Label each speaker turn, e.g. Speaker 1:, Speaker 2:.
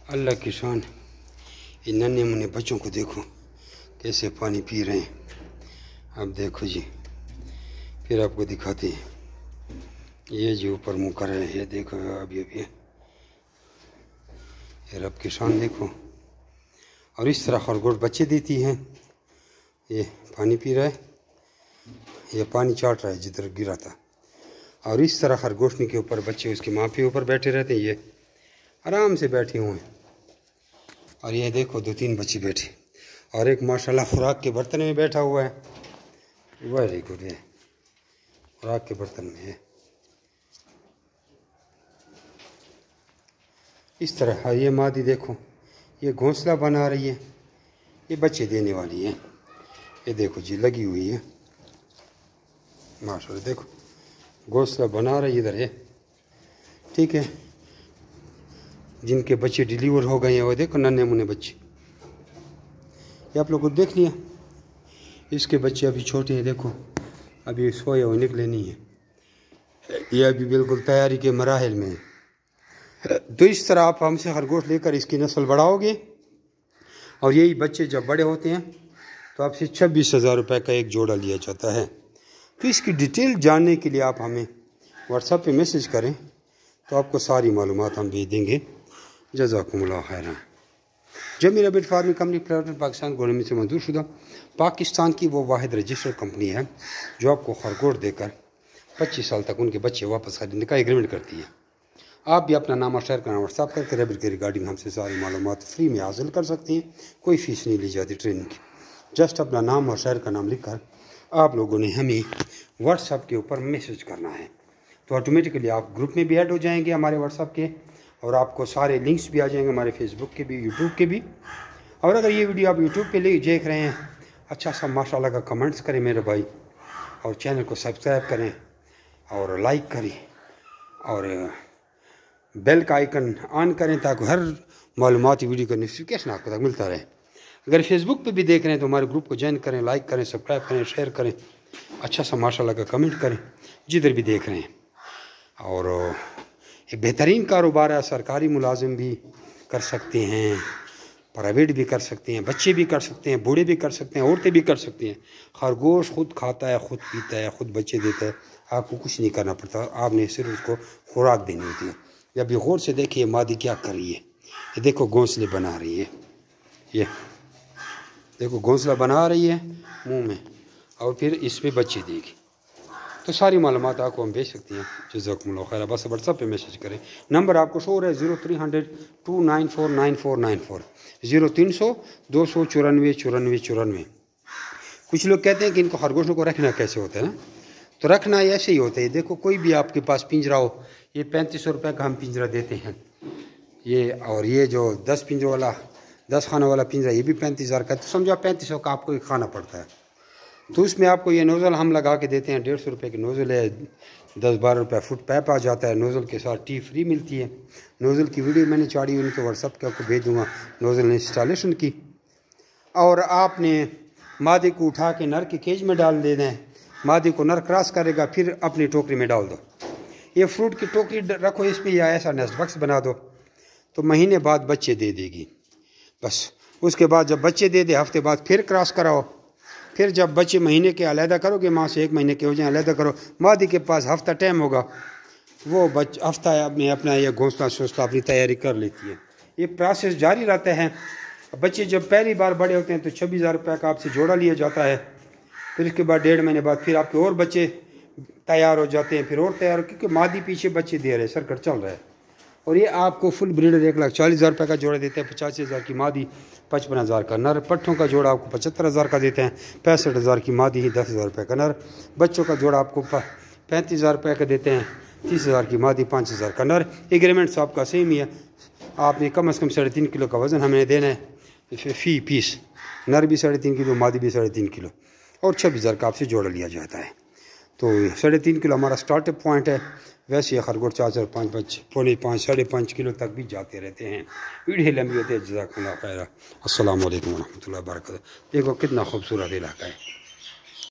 Speaker 1: अल्लाह की शान। इन नन्हे मुन्ने बच्चों को देखो कैसे पानी पी रहे हैं। अब देखो जी, फिर आपको दिखाते हैं। ये जो ऊपर मुँह कर रहे हैं, देखो अभी अभी ये रब की शान देखो। और इस तरह खरगोश बच्चे देती हैं। ये पानी पी रहा है, ये पानी चाट रहा है जिधर गिरा था। और इस तरह खरगोशनी के ऊपर बच्चे उसकी माँ के ऊपर बैठे रहते हैं। ये आराम से बैठे हुए हैं। और ये देखो 2-3 बच्चे बैठे, और एक माशाल्लाह खुराक के बर्तन में बैठा हुआ है। Very good. ये खुराक के बर्तन में है। इस तरह ये मादी देखो, ये घोंसला बना रही है, ये बच्चे देने वाली है। ये देखो जी, लगी हुई है माशाल्लाह। देखो घोंसला बना रही इधर है, ठीक है। जिनके बच्चे डिलीवर हो गए हैं वो देखो नन्हे मुन्ने बच्चे, ये आप लोगों को देख लिया। इसके बच्चे अभी छोटे हैं, देखो अभी सोए हुए निकले नहीं है। ये अभी बिल्कुल तैयारी के मराहिल में है। तो इस तरह आप हमसे खरगोश लेकर इसकी नस्ल बढ़ाओगे, और यही बच्चे जब बड़े होते हैं तो आपसे 26,000 रुपये का एक जोड़ा लिया जाता है। तो इसकी डिटेल जानने के लिए आप हमें व्हाट्सएप पे मैसेज करें, तो आपको सारी मालूमात हम भेज देंगे। जज़ाकुमुल्लाह खैरन। Zameer rabbit farming company private Pakistan government से मंजूर शुदा पाकिस्तान की वो वाहिद रजिस्टर्ड कंपनी है जो आपको खरगोश देकर 25 साल तक उनके बच्चे वापस खरीदने का एग्रीमेंट करती है। आप भी अपना नाम और शहर का नाम व्हाट्सएप करके रैबिट के रिगार्डिंग हमसे सारी मालूमात फ्री में हासिल कर सकते हैं। कोई फ़ीस नहीं ली जाती ट्रेनिंग की। जस्ट अपना नाम और शहर का नाम लिख कर आप लोगों ने हमें व्हाट्सएप के ऊपर मैसेज करना है, तो ऑटोमेटिकली आप ग्रुप में भी ऐड हो जाएंगे हमारे व्हाट्सएप के, और आपको सारे लिंक्स भी आ जाएंगे हमारे फेसबुक के भी, यूट्यूब के भी। और अगर ये वीडियो आप यूट्यूब पे देख रहे हैं, अच्छा सा माशाल्लाह का कमेंट्स करें मेरे भाई, और चैनल को सब्सक्राइब करें और लाइक करें, और बेल का आइकन ऑन करें ताकि हर मालूमाती वीडियो का नोटिफिकेशन आपको तक मिलता रहे। अगर फेसबुक पे भी देख रहे हैं तो हमारे ग्रुप को ज्वाइन करें, लाइक करें, सब्सक्राइब करें, शेयर करें, अच्छा सा माशाल्लाह का कमेंट करें जिधर भी देख रहे हैं। और ये बेहतरीन कारोबार है। सरकारी मुलाजिम भी कर सकते हैं, प्राइवेट भी कर सकते हैं, बच्चे भी कर सकते हैं, बूढ़े भी कर सकते हैं, औरतें भी कर सकती हैं। खरगोश खुद खाता है, खुद पीता है, खुद बच्चे देता है। आपको कुछ नहीं करना पड़ता, आपने सिर्फ उसको खुराक देनी होती है। जब ये गौर से देखिए मादी क्या कर रही है। ये देखो घोंसले बना रही है, ये देखो घोंसला बना रही है मुंह में, और फिर इस पर बच्चे देगी। तो सारी मालूमात आपको हम भेज सकते हैं। जज़ाकुमुल्लाह खैर। बस व्हाट्सएप पे मैसेज करें। नंबर आपको शो हो रहा है 0300 294 9494 0300 294 9494। कुछ लोग कहते हैं कि इनको खरगोशों को रखना कैसे होता है ना, तो रखना ऐसे ही होता है। देखो कोई भी आपके पास पिंजरा हो, ये 3500 रुपये का हम पिंजरा देते हैं ये, और ये जो 10 पिंजरों वाला 10 खाना वाला पिंजरा ये भी 35,000 का। तो समझो 3500 का आपको एक खाना पड़ता है। तो उसमें आपको ये नोज़ल हम लगा के देते हैं। 150 रुपये की नोज़ल है, 10-12 रुपये फुट पैप आ जाता है। नोज़ल के साथ टी फ्री मिलती है। नोज़ल की वीडियो मैंने चाड़ी हुई, तो व्हाट्सएप के आपको भेज दूँगा नोज़ल इंस्टॉलेशन की। और आपने मादे को उठा के नर के केज में डाल देना है। मादे को नर क्रॉस करेगा, फिर अपनी टोकरी में डाल दो। ये फ्रूट की टोकरी रखो इसमें, या ऐसा नेस्ट बॉक्स बना दो, तो महीने बाद बच्चे दे देगी। बस उसके बाद जब बच्चे दे दे, हफ्ते बाद फिर क्रॉस कराओ। फिर जब बच्चे महीने के अलहदा करोगे, माँ से 1 महीने के हो जाए अलहदा करो। मादी के पास हफ्ता टाइम होगा, वो हफ्ता में अपना ये घोंसला सोसला अपनी तैयारी कर लेती है। ये प्रोसेस जारी रहता है। बच्चे जब पहली बार बड़े होते हैं तो 26,000 रुपये का आपसे जोड़ा लिया जाता है। फिर उसके बाद 1.5 महीने बाद फिर आपके और बच्चे तैयार हो जाते हैं, फिर और तैयार, क्योंकि मादी पीछे बच्चे दे रहे हैं, सर्कट चल रहा है। और ये आपको फुल ब्रीडर 1,40,000 रुपये का जोड़ा देते हैं। 85,000 की मादी, 55,000 का नर। पट्ठों का जोड़ा आपको 75,000 का देते हैं। 65,000 की मादी ही, 10,000 रुपये का नर। बच्चों का जोड़ा आपको 35,000 रुपये का देते हैं। 30,000 की मादी, 5,000 का नर। एग्रीमेंट आपका सेम ही है। आपने कम से कम 3.5 किलो का वज़न हमें देना है फ़ी पीस। नर भी 3.5 किलो, मादी भी 3.5 किलो, और 26,000 का आपसे जोड़ा लिया जाता है। तो 3.5 किलो हमारा स्टार्टअप पॉइंट है। वैसे ये खरगोश 4, 5, 5.5, 5.5 किलो तक भी जाते रहते हैं। वीडियो लंबी होती है। जज़ाकुमुल्लाह खैर। अस्सलाम वालेकुम व रहमतुल्लाहि व बरकातहू। देखो कितना खूबसूरत इलाका है।